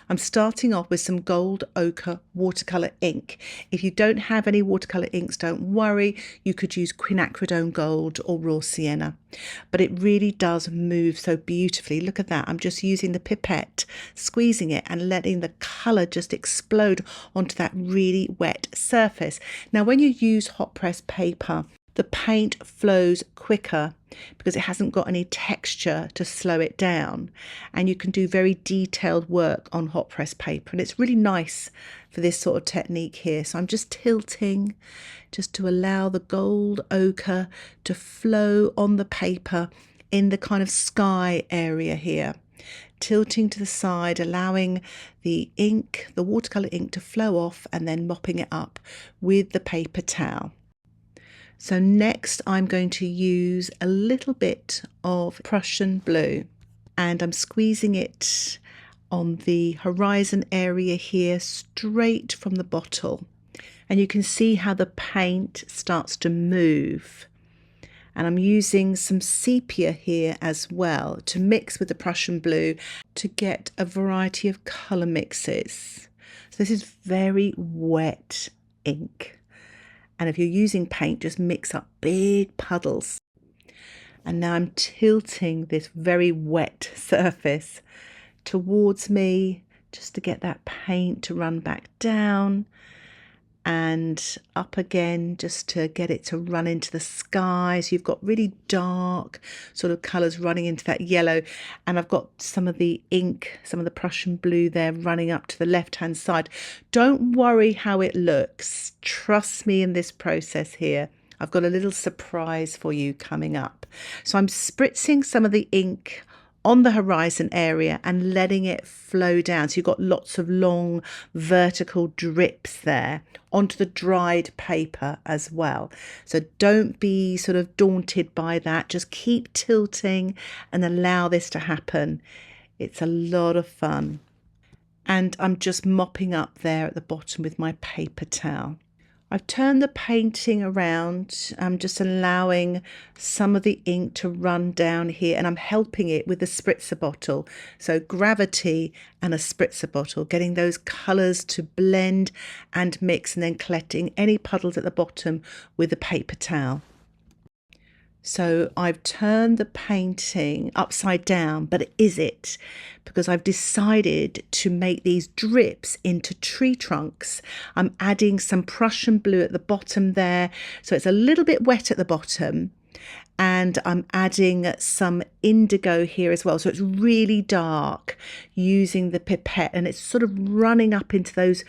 I'm starting off with some gold ochre watercolour ink. If you don't have any watercolour inks, don't worry. You could use quinacridone gold or raw sienna. But it really does move so beautifully. Look at that. I'm just using the pipette, squeezing it and letting the colour just explode onto that really wet surface. Now, when you use hot press paper, the paint flows quicker because it hasn't got any texture to slow it down, and you can do very detailed work on hot press paper, and it's really nice for this sort of technique here. So I'm just tilting just to allow the gold ochre to flow on the paper in the kind of sky area here, tilting to the side, allowing the ink, the watercolour ink, to flow off and then mopping it up with the paper towel. So next I'm going to use a little bit of Prussian Blue, and I'm squeezing it on the horizon area here straight from the bottle. And you can see how the paint starts to move. And I'm using some sepia here as well to mix with the Prussian Blue to get a variety of colour mixes. So this is very wet ink. And if you're using paint, just mix up big puddles. And now I'm tilting this very wet surface towards me just to get that paint to run back down and up again, just to get it to run into the sky. So you've got really dark sort of colours running into that yellow, and I've got some of the ink, some of the Prussian Blue there running up to the left hand side. Don't worry how it looks, trust me in this process here. I've got a little surprise for you coming up. So I'm spritzing some of the ink on the horizon area and letting it flow down. So you've got lots of long vertical drips there onto the dried paper as well. So don't be sort of daunted by that. Just keep tilting and allow this to happen. It's a lot of fun. And I'm just mopping up there at the bottom with my paper towel. I've turned the painting around. I'm just allowing some of the ink to run down here, and I'm helping it with the spritzer bottle. So gravity and a spritzer bottle, getting those colours to blend and mix, and then collecting any puddles at the bottom with a paper towel. So I've turned the painting upside down, but is it? Because I've decided to make these drips into tree trunks. I'm adding some Prussian Blue at the bottom there, so it's a little bit wet at the bottom. And I'm adding some indigo here as well, so it's really dark using the pipette, and it's sort of running up into those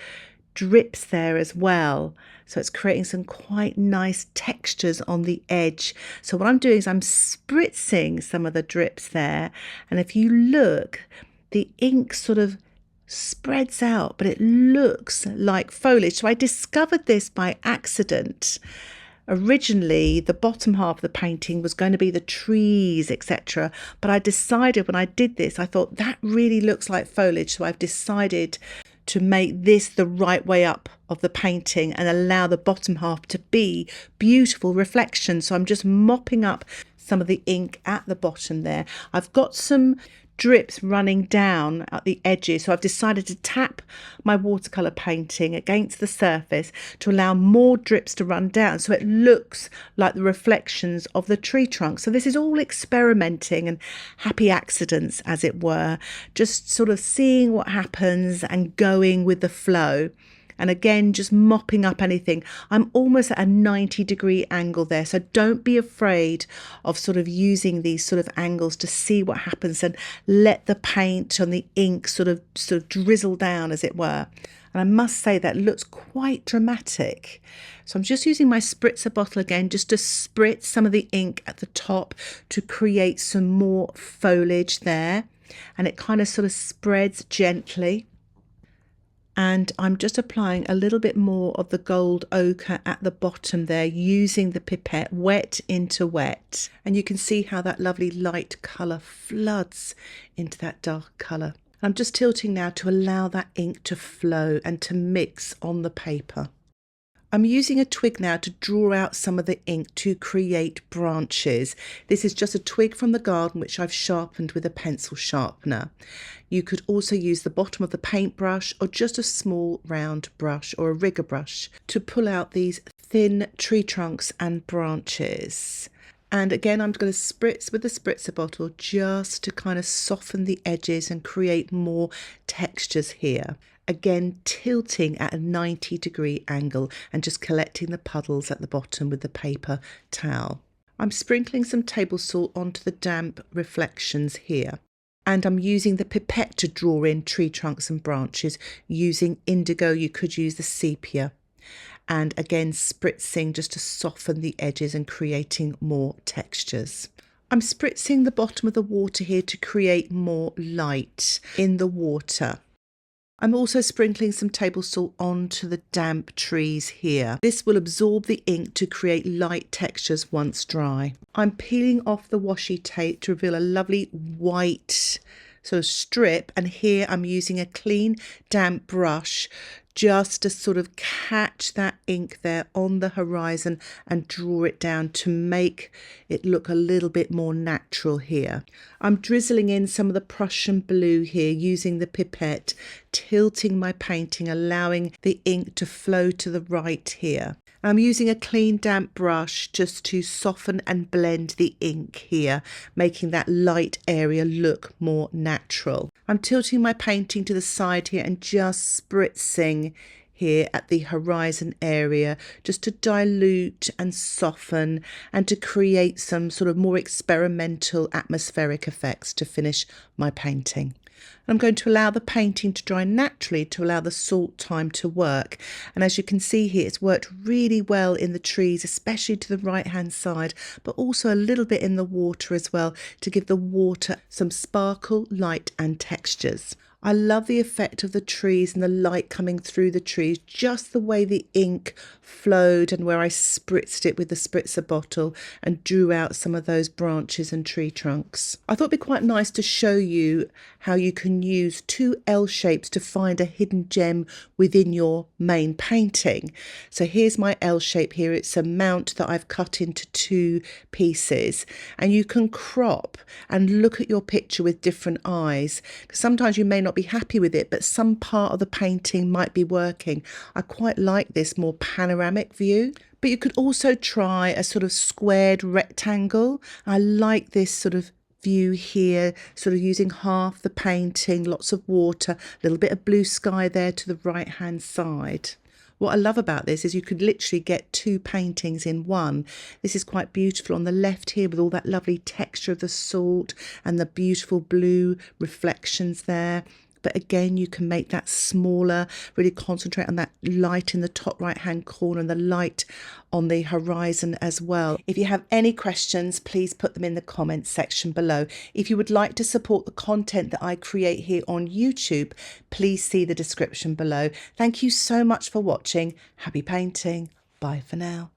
drips there as well. So it's creating some quite nice textures on the edge. So what I'm doing is I'm spritzing some of the drips there, and if you look, the ink sort of spreads out, but it looks like foliage. So I discovered this by accident. Originally, the bottom half of the painting was going to be the trees, etc. But I decided when I did this, I thought that really looks like foliage. So I've decided to make this the right way up of the painting and allow the bottom half to be beautiful reflections. So I'm just mopping up some of the ink at the bottom there. I've got some drips running down at the edges, so I've decided to tap my watercolour painting against the surface to allow more drips to run down so it looks like the reflections of the tree trunk. So this is all experimenting and happy accidents, as it were, just sort of seeing what happens and going with the flow. And again, just mopping up anything. I'm almost at a 90-degree angle there, so don't be afraid of sort of using these sort of angles to see what happens, and let the paint on the ink sort of drizzle down, as it were. And I must say that looks quite dramatic. So I'm just using my spritzer bottle again, just to spritz some of the ink at the top to create some more foliage there. And it kind of sort of spreads gently. And I'm just applying a little bit more of the gold ochre at the bottom there, using the pipette, wet into wet. And you can see how that lovely light colour floods into that dark colour. I'm just tilting now to allow that ink to flow and to mix on the paper. I'm using a twig now to draw out some of the ink to create branches. This is just a twig from the garden which I've sharpened with a pencil sharpener. You could also use the bottom of the paintbrush or just a small round brush or a rigger brush to pull out these thin tree trunks and branches. And again, I'm going to spritz with the spritzer bottle just to kind of soften the edges and create more textures here. Again, tilting at a 90-degree angle and just collecting the puddles at the bottom with the paper towel. I'm sprinkling some table salt onto the damp reflections here. And I'm using the pipette to draw in tree trunks and branches using Indigo. You could use the Sepia. And again, spritzing just to soften the edges and creating more textures. I'm spritzing the bottom of the water here to create more light in the water. I'm also sprinkling some table salt onto the damp trees here. This will absorb the ink to create light textures once dry. I'm peeling off the washi tape to reveal a lovely white sort of strip, and here I'm using a clean damp brush just to sort of catch that ink there on the horizon and draw it down to make it look a little bit more natural here. I'm drizzling in some of the Prussian Blue here using the pipette, tilting my painting, allowing the ink to flow to the right here. I'm using a clean damp brush just to soften and blend the ink here, making that light area look more natural. I'm tilting my painting to the side here and just spritzing here at the horizon area just to dilute and soften and to create some sort of more experimental atmospheric effects to finish my painting. I'm going to allow the painting to dry naturally to allow the salt time to work. And as you can see here, it's worked really well in the trees, especially to the right hand side, but also a little bit in the water as well to give the water some sparkle, light and textures. I love the effect of the trees and the light coming through the trees, just the way the ink flowed and where I spritzed it with the spritzer bottle and drew out some of those branches and tree trunks. I thought it'd be quite nice to show you how you can use two L shapes to find a hidden gem within your main painting. So here's my L shape here. It's a mount that I've cut into two pieces, and you can crop and look at your picture with different eyes. Sometimes you may not be happy with it, but some part of the painting might be working. I quite like this more panoramic view, but you could also try a sort of squared rectangle. I like this sort of view here, sort of using half the painting, lots of water, a little bit of blue sky there to the right hand side. What I love about this is you could literally get two paintings in one. This is quite beautiful on the left here with all that lovely texture of the salt and the beautiful blue reflections there. But again, you can make that smaller, really concentrate on that light in the top right hand corner and the light on the horizon as well. If you have any questions, please put them in the comments section below. If you would like to support the content that I create here on YouTube, please see the description below. Thank you so much for watching. Happy painting. Bye for now.